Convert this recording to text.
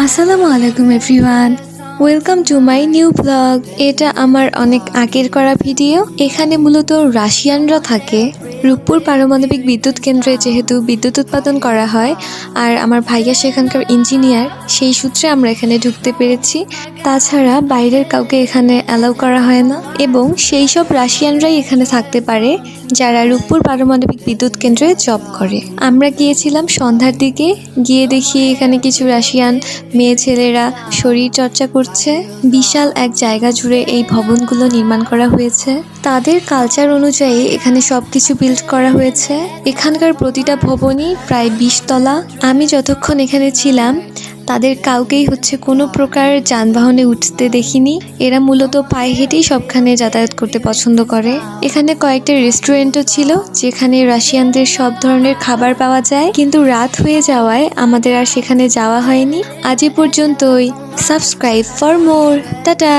আসসালামু আলাইকুম everyone, welcome to my new blog. এটা আমার অনেক আগের করা ভিডিও। এখানে মূলত রাশিয়ানরা থাকে। রূপপুর পারমাণবিক বিদ্যুৎ কেন্দ্রে যেহেতু বিদ্যুৎ উৎপাদন করা হয় আর আমার ভাইয়া সেখানকার ইঞ্জিনিয়ার, সেই সূত্রে আমরা এখানে ঢুকতে পেরেছি। তাছাড়া বাইরের কাউকে এখানে অ্যালাউ করা হয় না এবং সেই সব রাশিয়ানরাই এখানে থাকতে পারে যারা রূপপুর পারমাণবিক বিদ্যুৎ কেন্দ্রে জব করে। আমরা গিয়েছিলাম সন্ধ্যার দিকে, গিয়ে দেখি এখানে কিছু রাশিয়ান মেয়ে ছেলেরা শরীর চর্চা করছে। বিশাল এক জায়গা জুড়ে এই ভবনগুলো নির্মাণ করা হয়েছে। তাদের কালচার অনুযায়ী এখানে সবকিছু বিল্ড করা হয়েছে। এখানকার প্রতিটা ভবনই প্রায় 20 তলা। আমি যতক্ষণ এখানে ছিলাম তাদের কাউকেই কোনো প্রকার যানবাহনে উঠতে দেখিনি। এরা মূলত পায়ে হেঁটেই সবখানে যাতায়াত করতে পছন্দ করে। এখানে কয়েকটা রেস্টুরেন্টও ছিল যেখানে রাশিয়ানদের সব ধরনের খাবার পাওয়া যায়, কিন্তু রাত হয়ে যাওয়ায় আমাদের আর সেখানে যাওয়া হয়নি। আজ এ পর্যন্তই। Subscribe for more. টাটা।